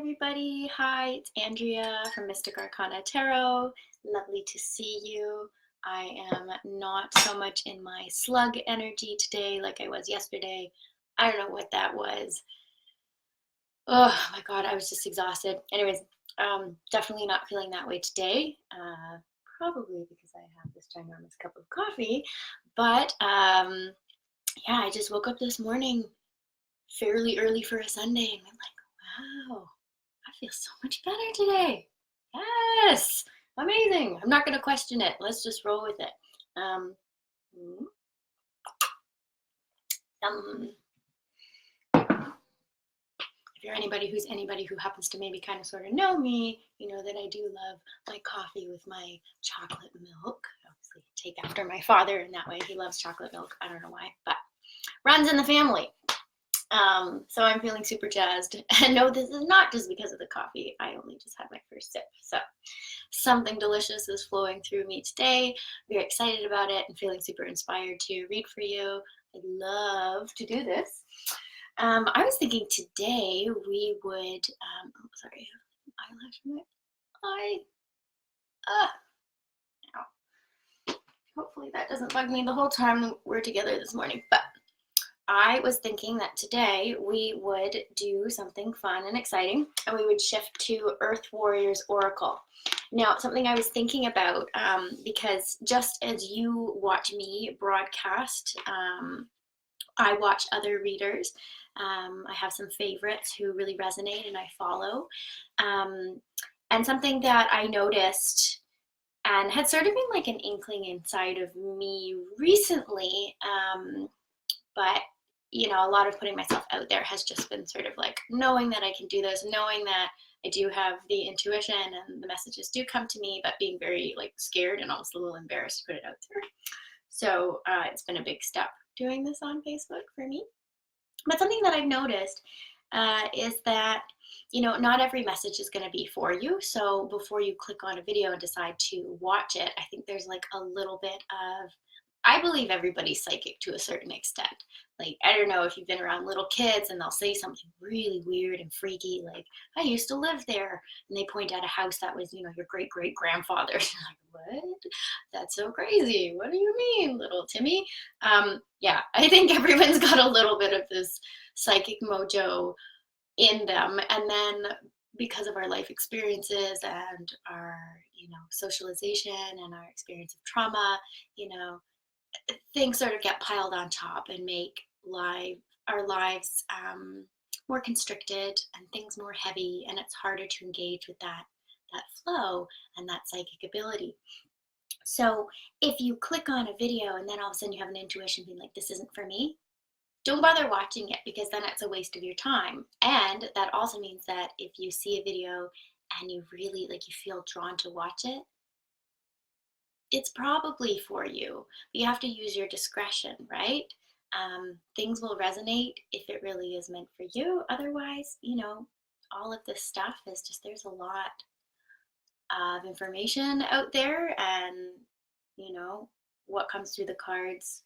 everybody. Hi, it's Andrea from Mystic Arcana Tarot. Lovely to see you. I am not so much in my slug energy today like I was yesterday. I don't know what that was. Oh my God, I was just exhausted. Anyways, definitely not feeling that way today. Probably because I have this ginormous cup of coffee. But yeah, I just woke up this morning fairly early for a Sunday and went like, wow, I feel so much better today. Yes, amazing. I'm not going to question it. Let's just roll with it. If you're anybody who happens to maybe kind of sort of know me, you know that I do love my coffee with my chocolate milk. Obviously, take after my father in that way. He loves chocolate milk. I don't know why, but runs in the family. So I'm feeling super jazzed. And no, this is not just because of the coffee. I only just had my first sip. So something delicious is flowing through me today. Very excited about it and feeling super inspired to read for you. I'd love to do this. I was thinking today we would, sorry, eyelash in my eye. Hopefully that doesn't bug me the whole time we're together this morning, but I was thinking that today we would do something fun and exciting, and we would shift to Earth Warriors Oracle. Now, something I was thinking about, because just as you watch me broadcast, I watch other readers. I have some favorites who really resonate and I follow. And something that I noticed and had sort of been like an inkling inside of me recently, but you know, a lot of putting myself out there has just been sort of like knowing that I can do this, knowing that I do have the intuition and the messages do come to me, but being very like scared and almost a little embarrassed to put it out there. So it's been a big step doing this on Facebook for me. But something that I've noticed is that, you know, not every message is going to be for you. So before you click on a video and decide to watch it, I think there's like a little bit of, I believe everybody's psychic to a certain extent. Like, I don't know if you've been around little kids and they'll say something really weird and freaky, like, I used to live there. And they point out a house that was, you know, your great great grandfather's. Like, what? That's so crazy. What do you mean, little Timmy? Yeah, I think everyone's got a little bit of this psychic mojo in them. And then because of our life experiences and our, you know, socialization and our experience of trauma, you know, things sort of get piled on top and make our lives more constricted and things more heavy, and it's harder to engage with that flow and that psychic ability. So if you click on a video and then all of a sudden you have an intuition being like, this isn't for me, don't bother watching it, because then it's a waste of your time. And that also means that if you see a video and you really like, you feel drawn to watch it, it's probably for you. But you have to use your discretion, right? Things will resonate if it really is meant for you. Otherwise, you know, all of this stuff is just, there's a lot of information out there, and you know, what comes through the cards,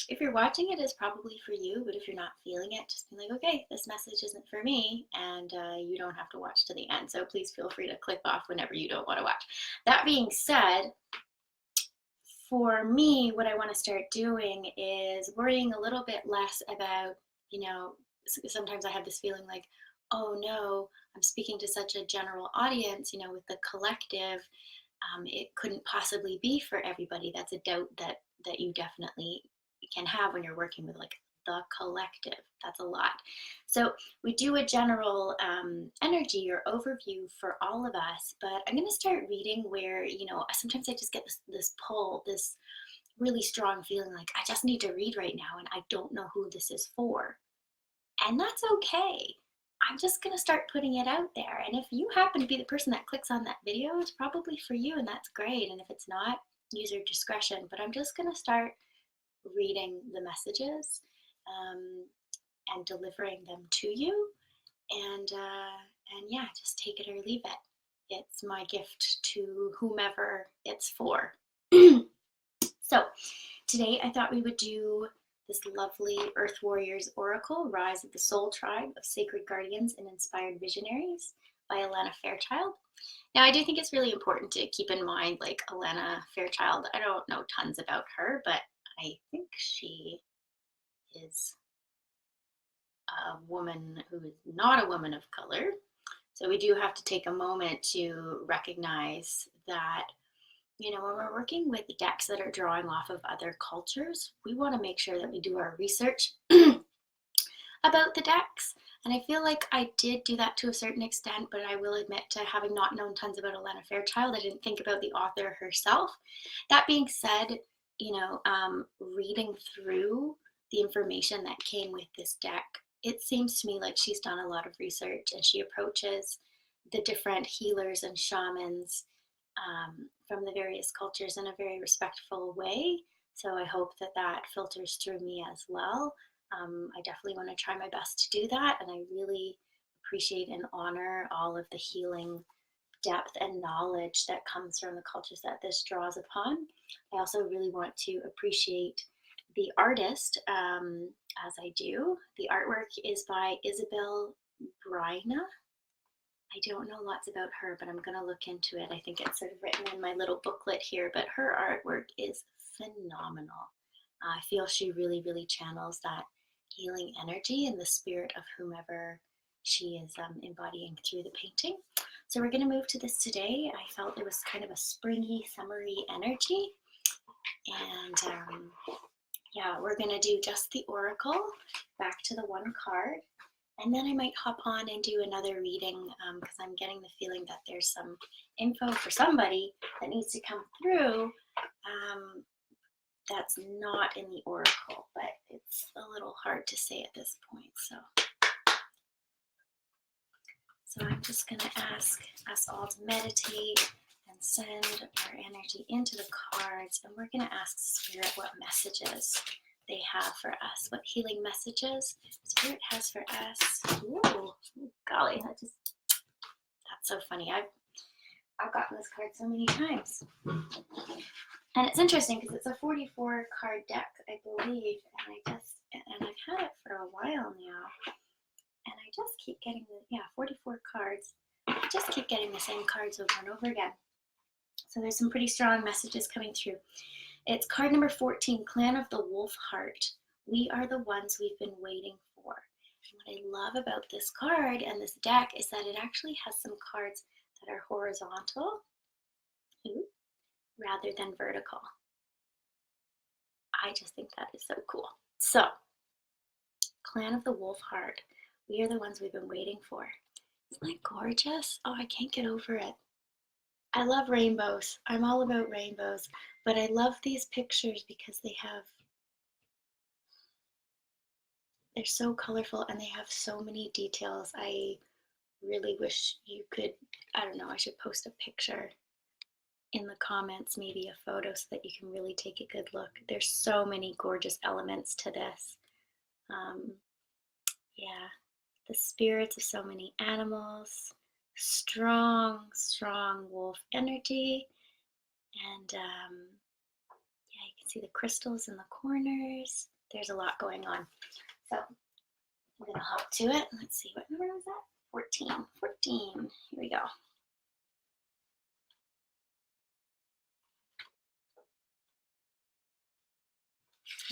if you're watching it, is probably for you. But if you're not feeling it, just be like, okay, this message isn't for me, and you don't have to watch to the end. So please feel free to click off whenever you don't want to watch. That being said, for me, what I want to start doing is worrying a little bit less about, you know, sometimes I have this feeling like, oh no, I'm speaking to such a general audience, you know, with the collective, it couldn't possibly be for everybody. That's a doubt that you definitely can have when you're working with like the collective. That's a lot. So we do a general energy or overview for all of us, but I'm going to start reading where, you know, sometimes I just get this pull, this really strong feeling like I just need to read right now and I don't know who this is for. And that's okay. I'm just going to start putting it out there. And if you happen to be the person that clicks on that video, it's probably for you, and that's great. And if it's not, use your discretion. But I'm just going to start reading the messages and delivering them to you, and yeah, just take it or leave it. It's my gift to whomever it's for. So today I thought we would do this lovely Earth Warriors Oracle, Rise of the Soul Tribe of Sacred Guardians and Inspired Visionaries by Alana Fairchild. Now, I do think it's really important to keep in mind, like, Alana Fairchild, I don't know tons about her, but I think she is a woman who is not a woman of color. So we do have to take a moment to recognize that, you know, when we're working with decks that are drawing off of other cultures, we want to make sure that we do our research about the decks. And I feel like I did do that to a certain extent, but I will admit to having not known tons about Alana Fairchild, I didn't think about the author herself. That being said, you know, reading through the information that came with this deck, it seems to me like she's done a lot of research, and she approaches the different healers and shamans from the various cultures in a very respectful way. So I hope that that filters through me as well. I definitely want to try my best to do that, and I really appreciate and honor all of the healing depth and knowledge that comes from the cultures that this draws upon. I also really want to appreciate the artist, as I do. The artwork is by Isabel Bryna. I don't know lots about her, but I'm going to look into it. I think it's sort of written in my little booklet here, but her artwork is phenomenal. I feel she really, really channels that healing energy and the spirit of whomever she is embodying through the painting. So we're going to move to this today. I felt it was kind of a springy, summery energy. And yeah, we're going to do just the oracle, back to the one card. And then I might hop on and do another reading because I'm getting the feeling that there's some info for somebody that needs to come through that's not in the oracle, but it's a little hard to say at this point. So I'm just going to ask us all to meditate and send our energy into the cards, and we're going to ask Spirit what messages they have for us, what healing messages Spirit has for us. Ooh, golly, that's so funny. I've gotten this card so many times. And it's interesting because it's a 44 card deck, I believe, and I've had it for a while now. And I just keep getting 44 cards. I just keep getting the same cards over and over again. So there's some pretty strong messages coming through. It's card number 14, Clan of the Wolf Heart. We are the ones we've been waiting for. And what I love about this card and this deck is that it actually has some cards that are horizontal rather than vertical. I just think that is so cool. So, Clan of the Wolf Heart. We are the ones we've been waiting for. Isn't that gorgeous? Oh, I can't get over it. I love rainbows. I'm all about rainbows, but I love these pictures because they're so colorful and they have so many details. I really wish you could, I don't know, I should post a picture in the comments, maybe a photo, so that you can really take a good look. There's so many gorgeous elements to this. Yeah, the spirits of so many animals, strong wolf energy, and yeah, you can see the crystals in the corners. There's a lot going on. So I'm gonna hop to it. Let's see, what number was that? 14. Here we go.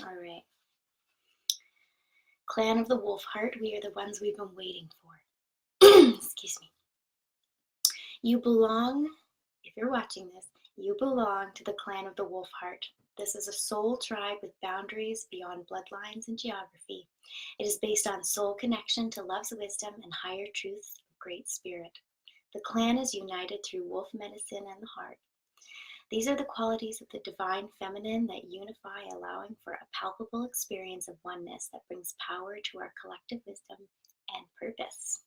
All right. Clan of the Wolf Heart, we are the ones we've been waiting for. Excuse me. You belong, if you're watching this, you belong to the Clan of the Wolf Heart. This is a soul tribe with boundaries beyond bloodlines and geography. It is based on soul connection to love's wisdom and higher truths of Great Spirit. The clan is united through wolf medicine and the heart. These are the qualities of the divine feminine that unify, allowing for a palpable experience of oneness that brings power to our collective wisdom and purpose.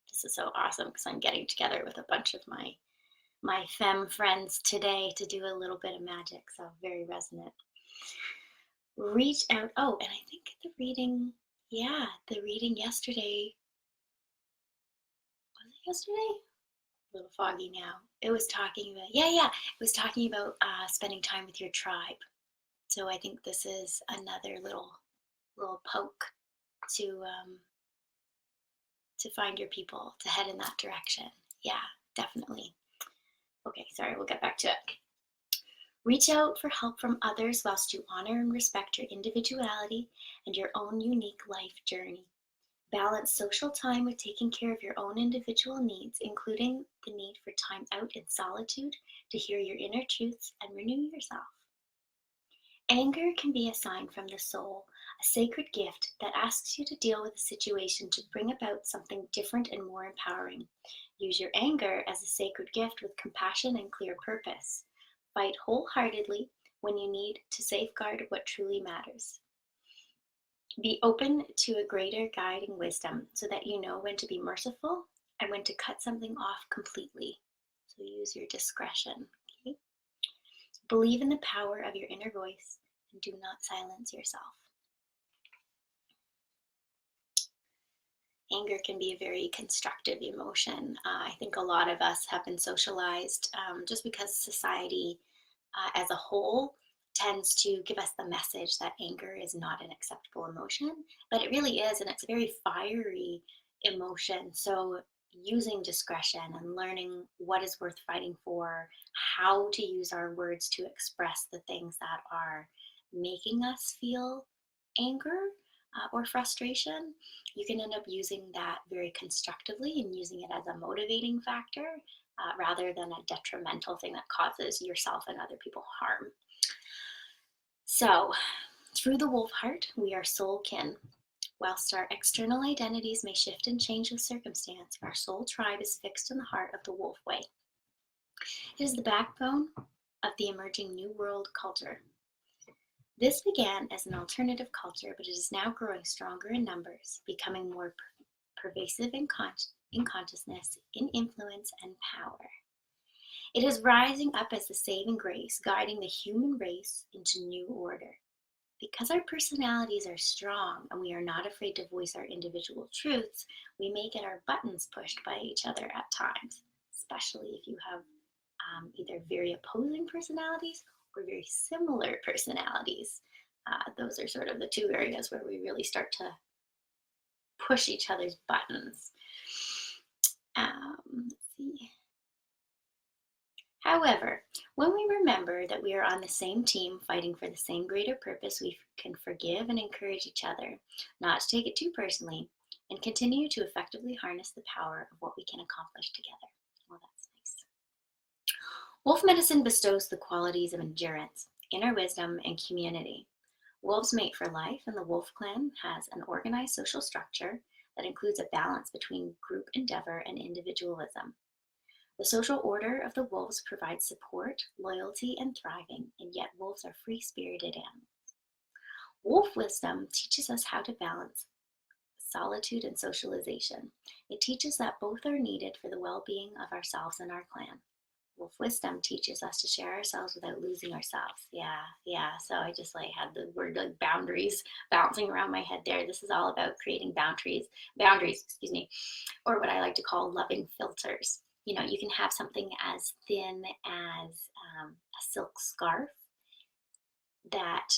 This is so awesome because I'm getting together with a bunch of my femme friends today to do a little bit of magic, so very resonant. Reach out. Oh, and I think the reading yesterday, was it yesterday? A little foggy now. It was talking about, it was talking about spending time with your tribe. So I think this is another little poke to find your people, to head in that direction. Yeah, definitely. Okay, sorry, we'll get back to it. Reach out for help from others whilst you honor and respect your individuality and your own unique life journey. Balance social time with taking care of your own individual needs, including the need for time out in solitude to hear your inner truths and renew yourself. Anger can be a sign from the soul, a sacred gift that asks you to deal with a situation to bring about something different and more empowering. Use your anger as a sacred gift with compassion and clear purpose. Fight wholeheartedly when you need to safeguard what truly matters. Be open to a greater guiding wisdom so that you know when to be merciful and when to cut something off completely. So use your discretion. Okay? Believe in the power of your inner voice and do not silence yourself. Anger can be a very constructive emotion. I think a lot of us have been socialized just because society as a whole tends to give us the message that anger is not an acceptable emotion, but it really is, and it's a very fiery emotion. So using discretion and learning what is worth fighting for, how to use our words to express the things that are making us feel anger or frustration, you can end up using that very constructively and using it as a motivating factor rather than a detrimental thing that causes yourself and other people harm. So, through the wolf heart, we are soul kin. Whilst our external identities may shift and change with circumstance, our soul tribe is fixed in the heart of the wolf way. It is the backbone of the emerging New World culture. This began as an alternative culture, but it is now growing stronger in numbers, becoming more pervasive in consciousness, in influence and power. It is rising up as the saving grace, guiding the human race into new order. Because our personalities are strong and we are not afraid to voice our individual truths, we may get our buttons pushed by each other at times, especially if you have either very opposing personalities or very similar personalities. Those are sort of the two areas where we really start to push each other's buttons. Let's see. However, when we remember that we are on the same team fighting for the same greater purpose, we can forgive and encourage each other, not to take it too personally, and continue to effectively harness the power of what we can accomplish together. Well, that's nice. Wolf medicine bestows the qualities of endurance, inner wisdom, and community. Wolves mate for life, and the wolf clan has an organized social structure that includes a balance between group endeavor and individualism. The social order of the wolves provides support, loyalty, and thriving, and yet wolves are free-spirited animals. Wolf wisdom teaches us how to balance solitude and socialization. It teaches that both are needed for the well-being of ourselves and our clan. Wolf wisdom teaches us to share ourselves without losing ourselves. Yeah. So I just had the word boundaries bouncing around my head there. This is all about creating boundaries, or what I like to call loving filters. You can have something as thin as a silk scarf that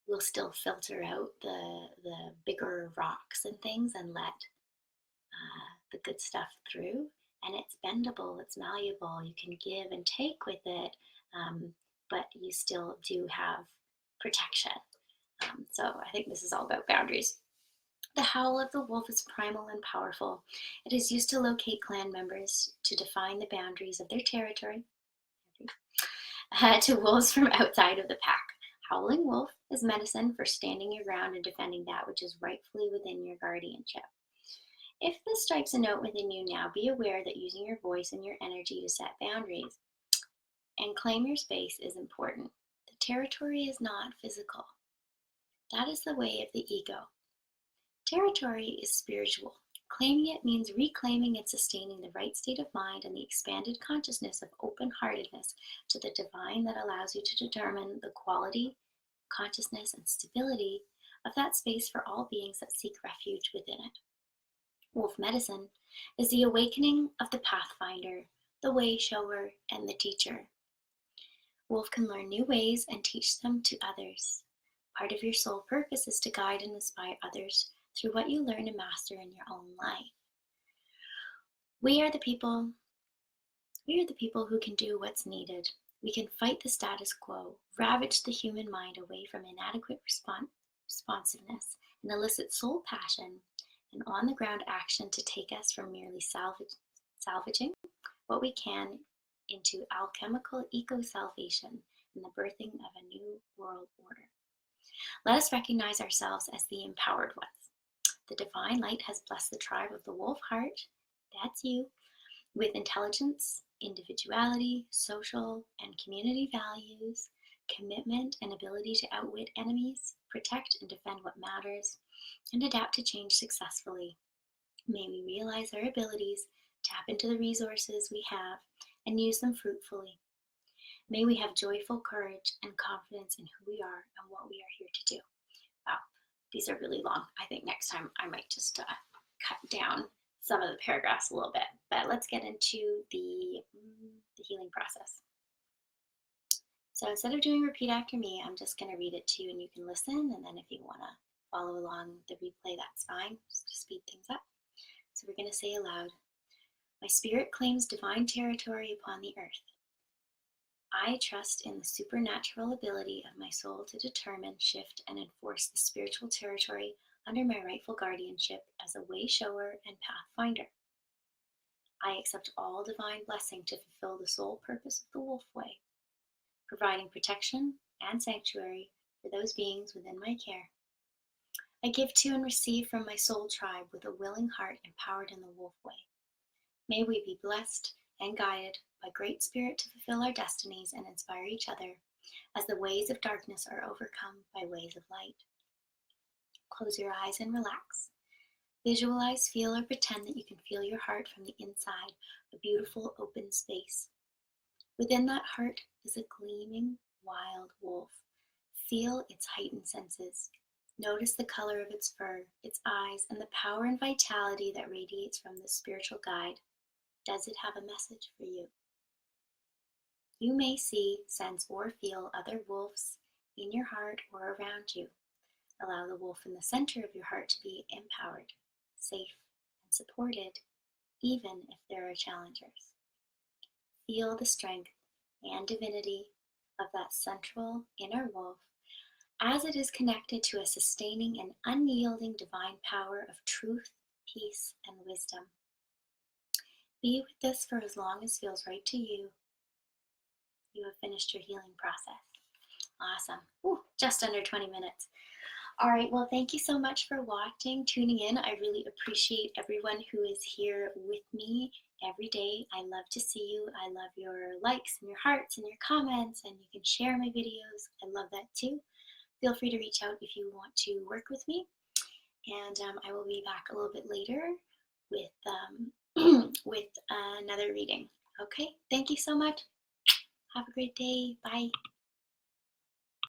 will still filter out the bigger rocks and things and let the good stuff through. And it's bendable, it's malleable, you can give and take with it, but you still do have protection. So I think this is all about boundaries. The howl of the wolf is primal and powerful. It is used to locate clan members, to define the boundaries of their territory, to wolves from outside of the pack. Howling wolf is medicine for standing your ground and defending that which is rightfully within your guardianship. If this strikes a note within you now, be aware that using your voice and your energy to set boundaries and claim your space is important. The territory is not physical. That is the way of the ego. Territory is spiritual. Claiming it means reclaiming and sustaining the right state of mind and the expanded consciousness of open-heartedness to the divine that allows you to determine the quality, consciousness, and stability of that space for all beings that seek refuge within it. Wolf medicine is the awakening of the pathfinder, the way shower, and the teacher. Wolf can learn new ways and teach them to others. Part of your soul purpose is to guide and inspire others through what you learn and master in your own life. We are the people who can do what's needed. We can fight the status quo, ravage the human mind away from inadequate responsiveness, and elicit soul passion and on-the-ground action to take us from merely salvaging what we can into alchemical eco-salvation and the birthing of a new world order. Let us recognize ourselves as the empowered ones. The divine light has blessed the tribe of the wolf heart, that's you, with intelligence, individuality, social and community values, commitment and ability to outwit enemies, protect and defend what matters, and adapt to change successfully. May we realize our abilities, tap into the resources we have, and use them fruitfully. May we have joyful courage and confidence in who we are and what we are here to do. Wow, these are really long. I think next time I might just cut down some of the paragraphs a little bit, but let's get into the healing process. So instead of doing repeat after me, I'm just going to read it to you and you can listen, and then if you want to follow along the replay, that's fine, just to speed things up. So we're going to say aloud, my spirit claims divine territory upon the earth. I trust in the supernatural ability of my soul to determine, shift, and enforce the spiritual territory under my rightful guardianship as a way shower and pathfinder. I accept all divine blessing to fulfill the sole purpose of the wolf way, providing protection and sanctuary for those beings within my care. I give to and receive from my soul tribe with a willing heart empowered in the wolf way. May we be blessed and guided by Great Spirit to fulfill our destinies and inspire each other as the ways of darkness are overcome by ways of light. Close your eyes and relax. Visualize, feel, or pretend that you can feel your heart from the inside, a beautiful open space. Within that heart is a gleaming wild wolf. Feel its heightened senses. Notice the color of its fur, its eyes, and the power and vitality that radiates from the spiritual guide. Does it have a message for you? You may see, sense, or feel other wolves in your heart or around you. Allow the wolf in the center of your heart to be empowered, safe, and supported, even if there are challengers. Feel the strength and divinity of that central inner wolf as it is connected to a sustaining and unyielding divine power of truth, peace, and wisdom. Be with this for as long as feels right to you. You have finished your healing process. Awesome. Ooh, just under 20 minutes. All right, well, thank you so much for watching, tuning in. I really appreciate everyone who is here with me every day. I love to see you. I love your likes and your hearts and your comments, and you can share my videos. I love that too. Feel free to reach out if you want to work with me. And I will be back a little bit later with, with another reading. Okay, thank you so much. Have a great day. Bye.